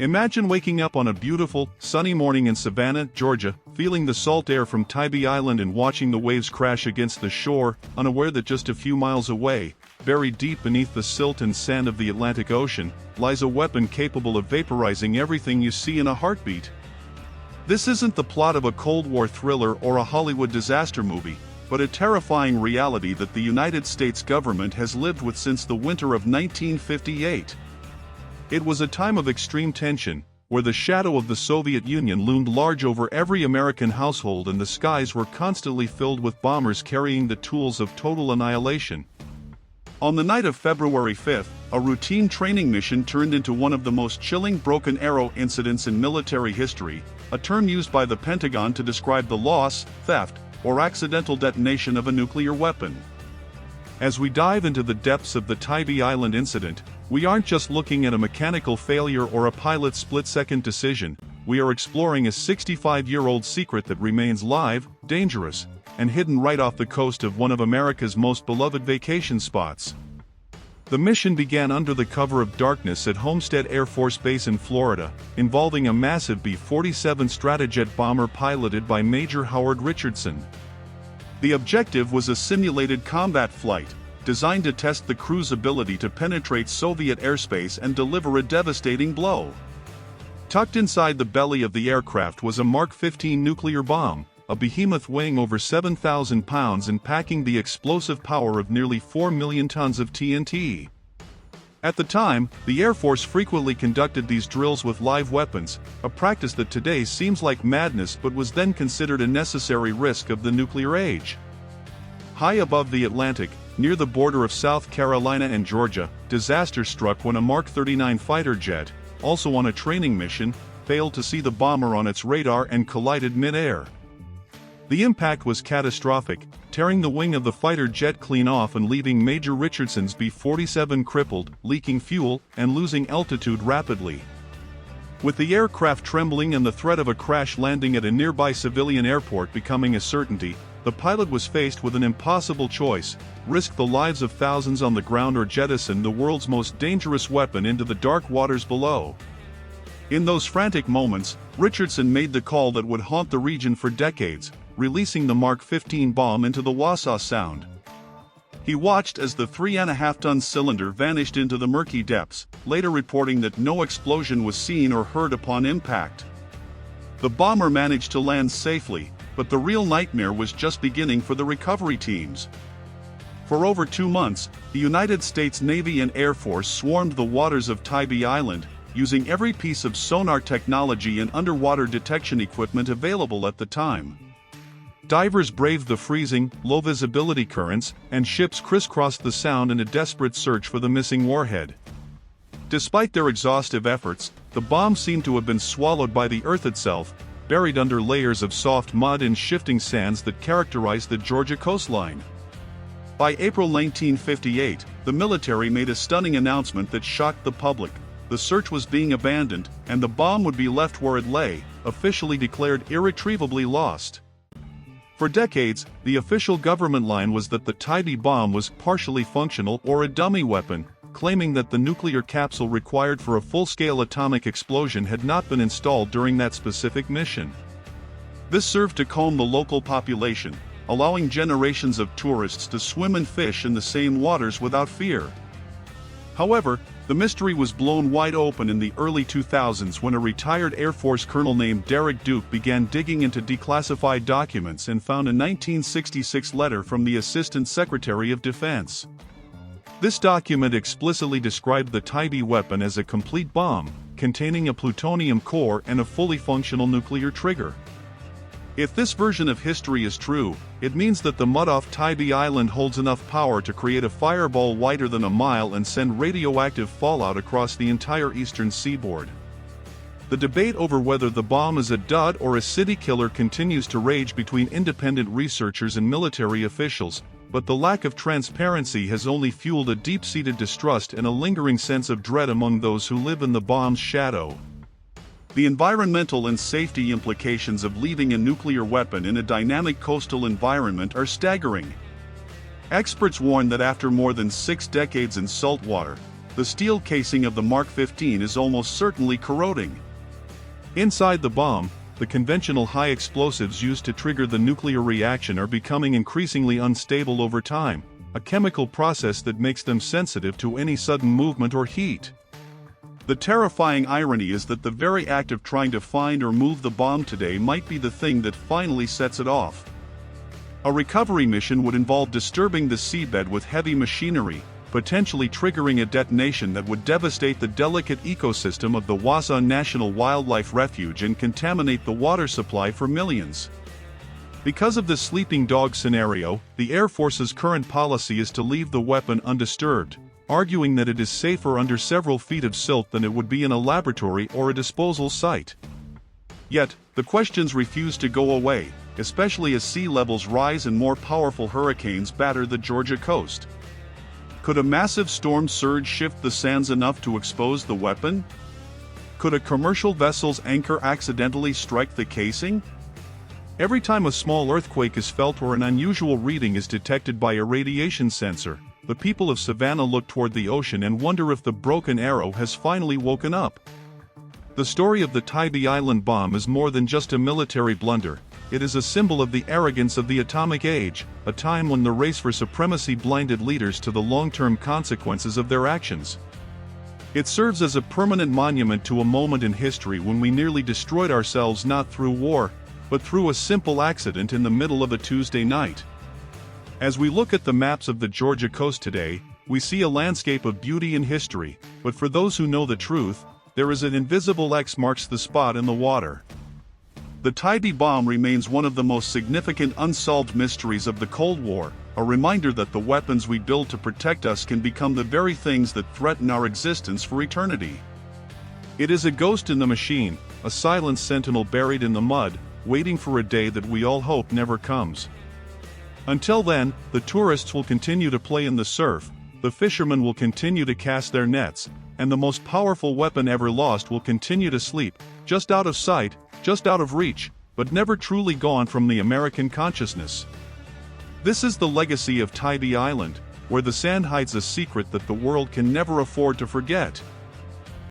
Imagine waking up on a beautiful, sunny morning in Savannah, Georgia, feeling the salt air from Tybee Island and watching the waves crash against the shore, unaware that just a few miles away, buried deep beneath the silt and sand of the Atlantic Ocean, lies a weapon capable of vaporizing everything you see in a heartbeat. This isn't the plot of a Cold War thriller or a Hollywood disaster movie, but a terrifying reality that the United States government has lived with since the winter of 1958. It was a time of extreme tension, where the shadow of the Soviet Union loomed large over every American household and the skies were constantly filled with bombers carrying the tools of total annihilation. On the night of February 5th, a routine training mission turned into one of the most chilling broken arrow incidents in military history, a term used by the Pentagon to describe the loss, theft, or accidental detonation of a nuclear weapon. As we dive into the depths of the Tybee Island incident, we aren't just looking at a mechanical failure or a pilot's split-second decision, we are exploring a 65-year-old secret that remains live, dangerous, and hidden right off the coast of one of America's most beloved vacation spots. The mission began under the cover of darkness at Homestead Air Force Base in Florida, involving a massive B-47 Stratojet bomber piloted by Major Howard Richardson. The objective was a simulated combat flight, designed to test the crew's ability to penetrate Soviet airspace and deliver a devastating blow. Tucked inside the belly of the aircraft was a Mark 15 nuclear bomb, a behemoth weighing over 7,000 pounds and packing the explosive power of nearly 4 million tons of TNT. At the time, the Air Force frequently conducted these drills with live weapons, a practice that today seems like madness but was then considered a necessary risk of the nuclear age. High above the Atlantic, near the border of South Carolina and Georgia, disaster struck when a Mark 39 fighter jet, also on a training mission, failed to see the bomber on its radar and collided mid-air. The impact was catastrophic, tearing the wing of the fighter jet clean off and leaving Major Richardson's B-47 crippled, leaking fuel, and losing altitude rapidly. With the aircraft trembling and the threat of a crash landing at a nearby civilian airport becoming a certainty, the pilot was faced with an impossible choice: risk the lives of thousands on the ground or jettison the world's most dangerous weapon into the dark waters below. In those frantic moments, Richardson made the call that would haunt the region for decades, releasing the Mark 15 bomb into the Wassaw Sound. He watched as the 3.5-ton cylinder vanished into the murky depths, later reporting that no explosion was seen or heard upon impact. The bomber managed to land safely, but the real nightmare was just beginning for the recovery teams. For over 2 months, the United States Navy and Air Force swarmed the waters of Tybee Island, using every piece of sonar technology and underwater detection equipment available at the time. Divers braved the freezing, low-visibility currents, and ships crisscrossed the sound in a desperate search for the missing warhead. Despite their exhaustive efforts, the bomb seemed to have been swallowed by the Earth itself, buried under layers of soft mud and shifting sands that characterized the Georgia coastline. By April 1958, the military made a stunning announcement that shocked the public: the search was being abandoned, and the bomb would be left where it lay, officially declared irretrievably lost. For decades, the official government line was that the Tybee bomb was partially functional or a dummy weapon, claiming that the nuclear capsule required for a full-scale atomic explosion had not been installed during that specific mission. This served to calm the local population, allowing generations of tourists to swim and fish in the same waters without fear. However, the mystery was blown wide open in the early 2000s when a retired Air Force colonel named Derek Duke began digging into declassified documents and found a 1966 letter from the Assistant Secretary of Defense. This document explicitly described the Tybee weapon as a complete bomb, containing a plutonium core and a fully functional nuclear trigger. If this version of history is true, it means that the mud off Tybee Island holds enough power to create a fireball wider than a mile and send radioactive fallout across the entire eastern seaboard. The debate over whether the bomb is a dud or a city killer continues to rage between independent researchers and military officials, but the lack of transparency has only fueled a deep-seated distrust and a lingering sense of dread among those who live in the bomb's shadow. The environmental and safety implications of leaving a nuclear weapon in a dynamic coastal environment are staggering. Experts warn that after more than 6 decades in salt water, the steel casing of the Mark 15 is almost certainly corroding. Inside the bomb, the conventional high explosives used to trigger the nuclear reaction are becoming increasingly unstable over time, a chemical process that makes them sensitive to any sudden movement or heat. The terrifying irony is that the very act of trying to find or move the bomb today might be the thing that finally sets it off. A recovery mission would involve disturbing the seabed with heavy machinery, potentially triggering a detonation that would devastate the delicate ecosystem of the Wausau National Wildlife Refuge and contaminate the water supply for millions. Because of the sleeping dog scenario, the Air Force's current policy is to leave the weapon undisturbed, arguing that it is safer under several feet of silt than it would be in a laboratory or a disposal site. Yet, the questions refuse to go away, especially as sea levels rise and more powerful hurricanes batter the Georgia coast. Could a massive storm surge shift the sands enough to expose the weapon? Could a commercial vessel's anchor accidentally strike the casing? Every time a small earthquake is felt or an unusual reading is detected by a radiation sensor, the people of Savannah look toward the ocean and wonder if the broken arrow has finally woken up. The story of the Tybee Island bomb is more than just a military blunder. It is a symbol of the arrogance of the atomic age, a time when the race for supremacy blinded leaders to the long-term consequences of their actions. It serves as a permanent monument to a moment in history when we nearly destroyed ourselves not through war, but through a simple accident in the middle of a Tuesday night. As we look at the maps of the Georgia coast today, we see a landscape of beauty and history, but for those who know the truth, there is an invisible X marks the spot in the water. The Tybee bomb remains one of the most significant unsolved mysteries of the Cold War, a reminder that the weapons we build to protect us can become the very things that threaten our existence for eternity. It is a ghost in the machine, a silent sentinel buried in the mud, waiting for a day that we all hope never comes. Until then, the tourists will continue to play in the surf, the fishermen will continue to cast their nets, and the most powerful weapon ever lost will continue to sleep, just out of sight, just out of reach, but never truly gone from the American consciousness. This is the legacy of Tybee Island, where the sand hides a secret that the world can never afford to forget.